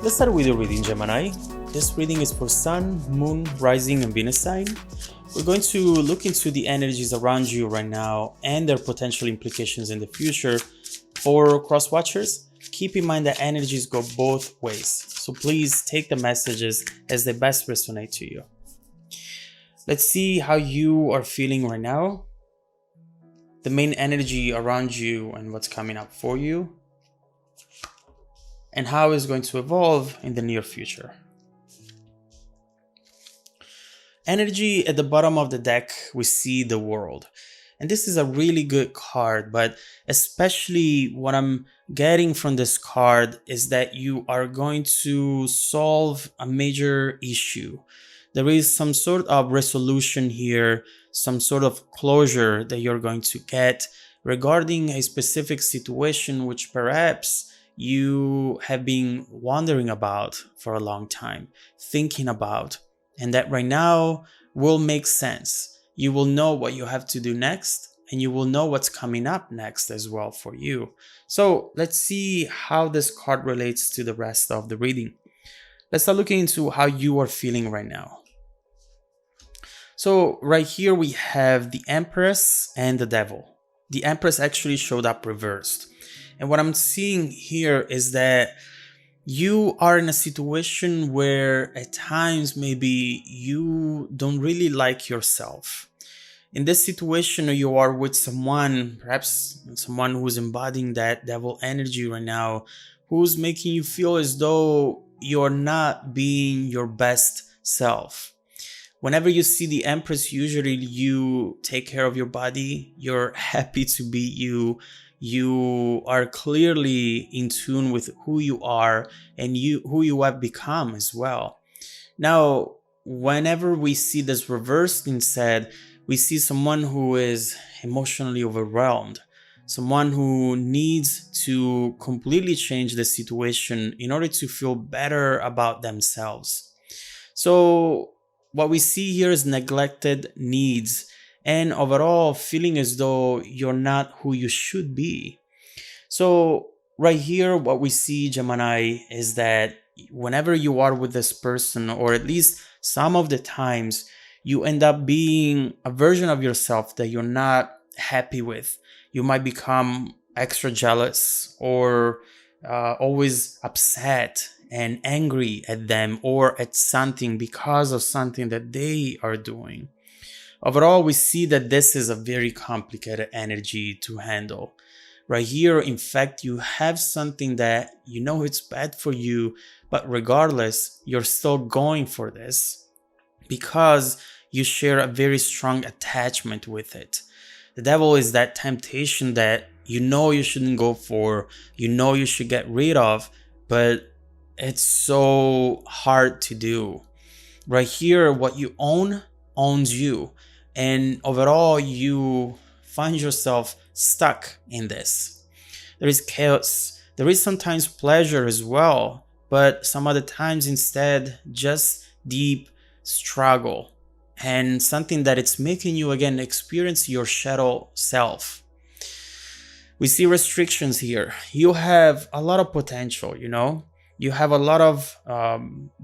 Let's start with your reading, Gemini. This reading is for Sun, Moon, Rising, and Venus sign. We're going to look into the energies around you right now and their potential implications in the future. For cross watchers, keep in mind that energies go both ways, so please take the messages as they best resonate to you. Let's see how you are feeling right now, the main energy around you and what's coming up for you, and how it's going to evolve in the near future. Energy at the bottom of the deck, we see the World. And this is a really good card, but especially what I'm getting from this card is that you are going to solve a major issue. There is some sort of resolution here, some sort of closure that you're going to get regarding a specific situation which perhaps you have been wondering about for a long time, thinking about, and that right now will make sense. You will know what you have to do next, and you will know what's coming up next as well for you. So let's see how this card relates to the rest of the reading. Let's start looking into how you are feeling right now. So right here we have the Empress and the Devil. The Empress actually showed up reversed. And what I'm seeing here is that you are in a situation where at times maybe you don't really like yourself. In this situation, you are with someone, perhaps someone who's embodying that devil energy right now, who's making you feel as though you're not being your best self. Whenever you see the Empress, usually you take care of your body, you're happy to be you. You are clearly in tune with who you are and who you have become as well. Now, whenever we see this reversed instead, we see someone who is emotionally overwhelmed, someone who needs to completely change the situation in order to feel better about themselves. So what we see here is neglected needs and overall feeling as though you're not who you should be. So right here, what we see, Gemini, is that whenever you are with this person, or at least some of the times, you end up being a version of yourself that you're not happy with. You might become extra jealous or always upset and angry at them or at something because of something that they are doing. Overall, we see that this is a very complicated energy to handle. Right here, in fact, you have something that you know it's bad for you, but regardless, you're still going for this because you share a very strong attachment with it. The devil is that temptation that you know you shouldn't go for, you know you should get rid of, but it's so hard to do. Right here, what you own owns you. And overall, you find yourself stuck in this. There is chaos. There is sometimes pleasure as well, but some other times instead, just deep struggle and something that it's making you again experience your shadow self. We see restrictions here. You have a lot of potential, you know? You have a lot of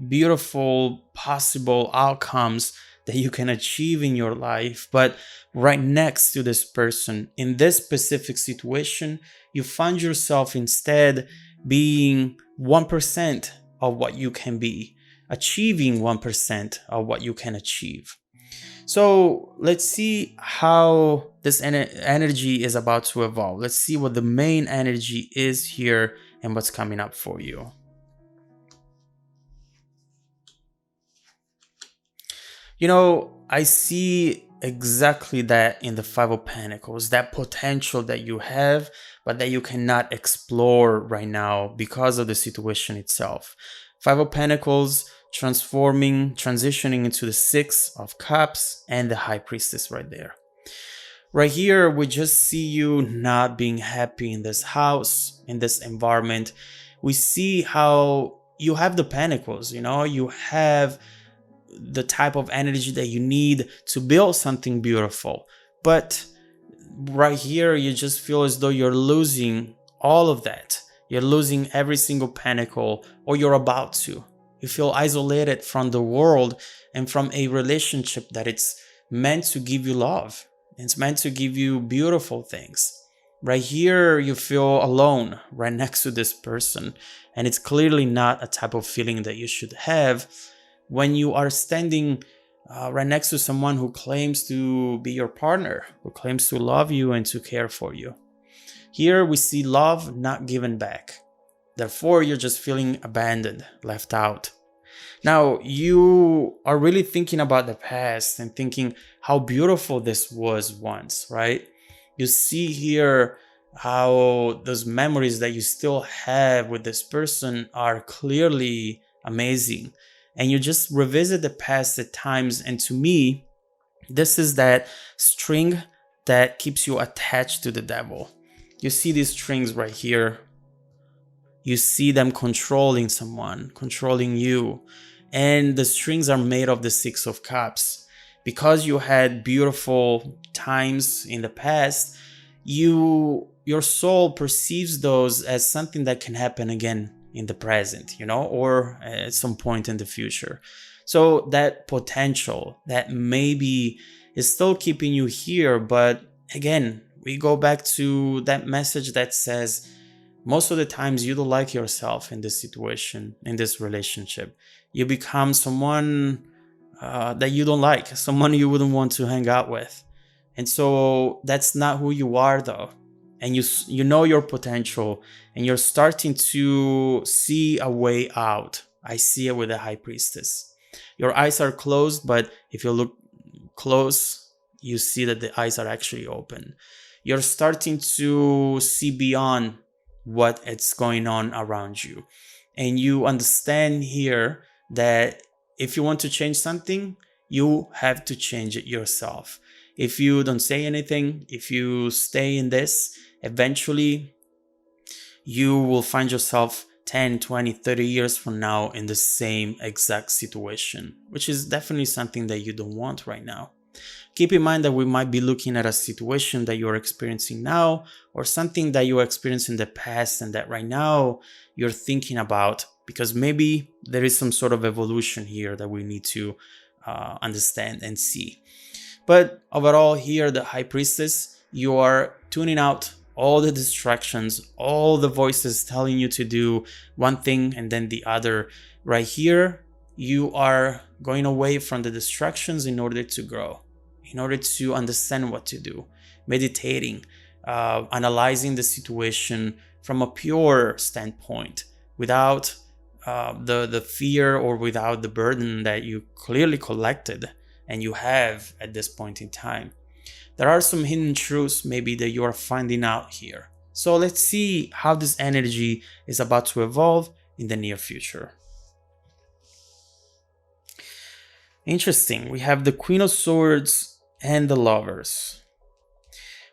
beautiful possible outcomes that you can achieve in your life, but right next to this person in this specific situation, you find yourself instead being 1% of what you can be, achieving 1% of what you can achieve. So let's see how this energy is about to evolve. Let's see what the main energy is here and what's coming up for you. You know, I see exactly that in the Five of Pentacles, that potential that you have, but that you cannot explore right now because of the situation itself. Five of Pentacles transitioning into the Six of Cups and the High Priestess right there. Right here, we just see you not being happy in this house, in this environment. We see how you have the Pentacles, you know, you have the type of energy that you need to build something beautiful. But right here, you just feel as though you're losing all of that. You're losing every single pentacle, or you're about to. You feel isolated from the world and from a relationship that it's meant to give you love. It's meant to give you beautiful things. Right here, you feel alone right next to this person. And it's clearly not a type of feeling that you should have when you are standing right next to someone who claims to be your partner, who claims to love you and to care for you. Here we see love not given back. Therefore, you're just feeling abandoned, left out. Now, you are really thinking about the past and thinking how beautiful this was once, right? You see here how those memories that you still have with this person are clearly amazing. And you just revisit the past at times. And to me, this is that string that keeps you attached to the devil. You see these strings right here. You see them controlling someone, controlling you. And the strings are made of the Six of Cups. Because you had beautiful times in the past, your soul perceives those as something that can happen again in the present, or at some point in the future. So that potential, that maybe is still keeping you here. But again, we go back to that message that says, most of the times you don't like yourself in this situation, in this relationship. You become someone that you don't like, someone you wouldn't want to hang out with. And so that's not who you are, though. And you know your potential, and you're starting to see a way out. I see it with the High Priestess. Your eyes are closed, but if you look close, you see that the eyes are actually open. You're starting to see beyond what is going on around you. And you understand here that if you want to change something, you have to change it yourself. If you don't say anything, if you stay in this, eventually you will find yourself 10, 20, 30 years from now in the same exact situation, which is definitely something that you don't want right now. Keep in mind that we might be looking at a situation that you're experiencing now, or something that you experienced in the past and that right now you're thinking about, because maybe there is some sort of evolution here that we need to understand and see. But overall here, the High Priestess, you are tuning out all the distractions, all the voices telling you to do one thing and then the other. Right here, you are going away from the distractions in order to grow, in order to understand what to do, meditating, analyzing the situation from a pure standpoint, without the fear or without the burden that you clearly collected and you have at this point in time. There are some hidden truths maybe that you are finding out here. So let's see how this energy is about to evolve in the near future. Interesting. We have the Queen of Swords and the Lovers.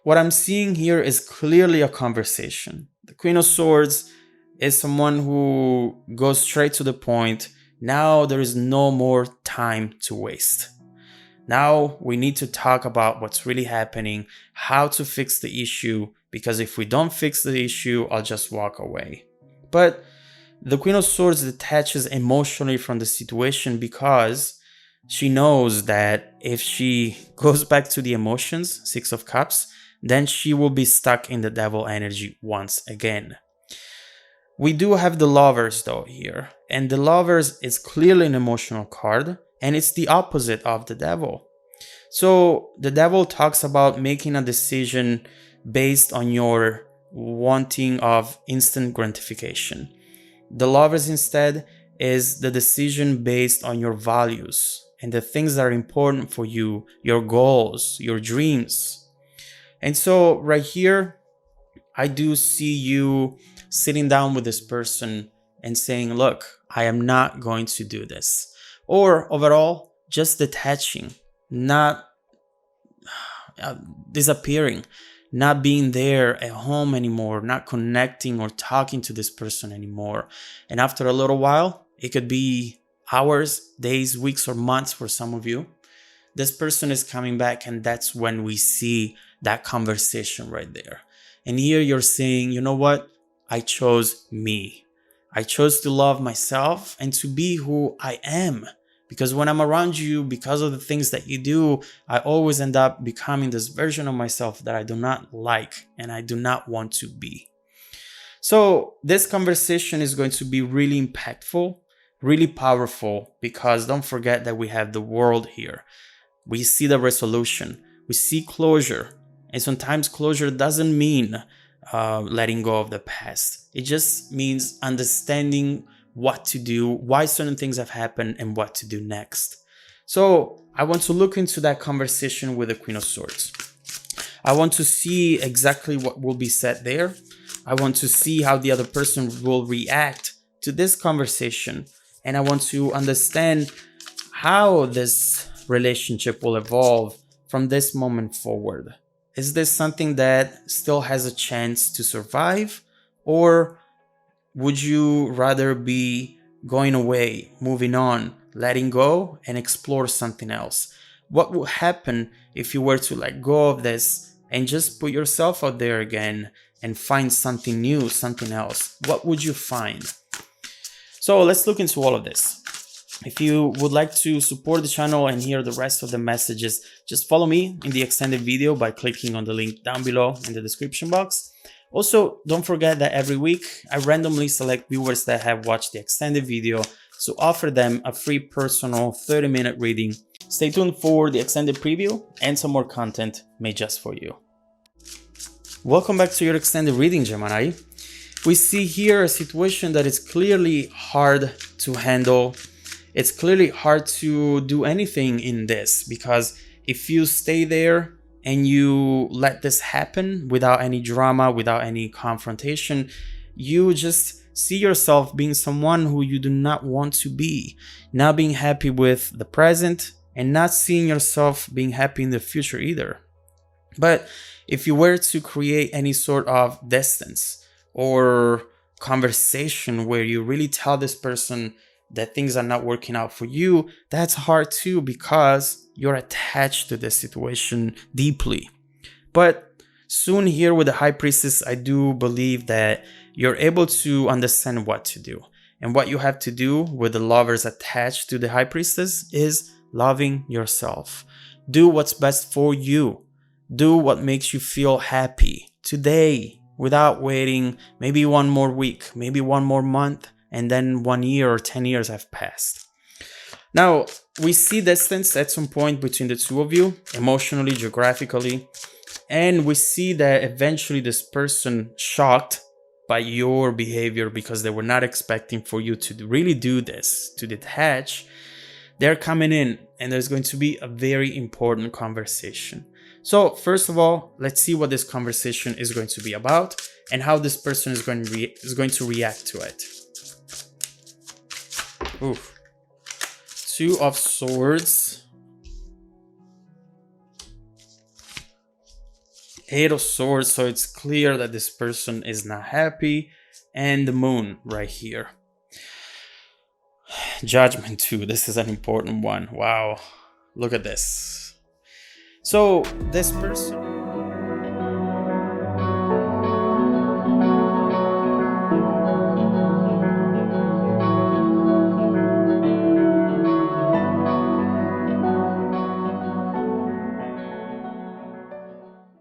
What I'm seeing here is clearly a conversation. The Queen of Swords is someone who goes straight to the point. Now there is no more time to waste. Now we need to talk about what's really happening, how to fix the issue, because if we don't fix the issue, I'll just walk away. But the Queen of Swords detaches emotionally from the situation because she knows that if she goes back to the emotions, Six of Cups, then she will be stuck in the devil energy once again. We do have the Lovers though here, and the Lovers is clearly an emotional card, and it's the opposite of the devil. So the devil talks about making a decision based on your wanting of instant gratification. The Lovers instead is the decision based on your values and the things that are important for you, your goals, your dreams. And so right here, I do see you sitting down with this person and saying, look, I am not going to do this. Or overall, just detaching, not disappearing, not being there at home anymore, not connecting or talking to this person anymore. And after a little while, it could be hours, days, weeks, or months for some of you. This person is coming back, and that's when we see that conversation right there. And here you're saying, you know what? I chose me. I chose to love myself and to be who I am. Because when I'm around you, because of the things that you do, I always end up becoming this version of myself that I do not like and I do not want to be. So this conversation is going to be really impactful, really powerful, because don't forget that we have the world here. We see the resolution, we see closure. And sometimes closure doesn't mean letting go of the past. It just means understanding what to do, why certain things have happened, and what to do next. So I want to look into that conversation with the Queen of Swords. I want to see exactly what will be said there. I want to see how the other person will react to this conversation. And I want to understand how this relationship will evolve from this moment forward. Is this something that still has a chance to survive? Or would you rather be going away, moving on, letting go and explore something else? What would happen if you were to let go of this and just put yourself out there again and find something new, something else? What would you find? So let's look into all of this. If you would like to support the channel and hear the rest of the messages, just follow me in the extended video by clicking on the link down below in the description box. Also, don't forget that every week I randomly select viewers that have watched the extended video to offer them a free personal 30-minute reading. Stay tuned for the extended preview and some more content made just for you. Welcome back to your extended reading, Gemini. We see here a situation that is clearly hard to handle. It's clearly hard to do anything in this, because if you stay there and you let this happen without any drama, without any confrontation, you just see yourself being someone who you do not want to be, not being happy with the present and not seeing yourself being happy in the future either. But if you were to create any sort of distance or conversation where you really tell this person that things are not working out for you, that's hard too, because you're attached to this situation deeply. But soon here with the High Priestess, I do believe that you're able to understand what to do. And what you have to do with the lovers attached to the High Priestess is loving yourself. Do what's best for you. Do what makes you feel happy today, without waiting maybe one more week, maybe one more month, and then 1 year or 10 years have passed. Now, we see distance at some point between the two of you, emotionally, geographically, and we see that eventually this person, shocked by your behavior because they were not expecting for you to really do this, to detach, they're coming in and there's going to be a very important conversation. So first of all, let's see what this conversation is going to be about and how this person is going to react to it. Oof. Two of Swords, Eight of Swords, so it's clear that this person is not happy, and the Moon right here. Judgment too, this is an important one. Wow, look at this. So this person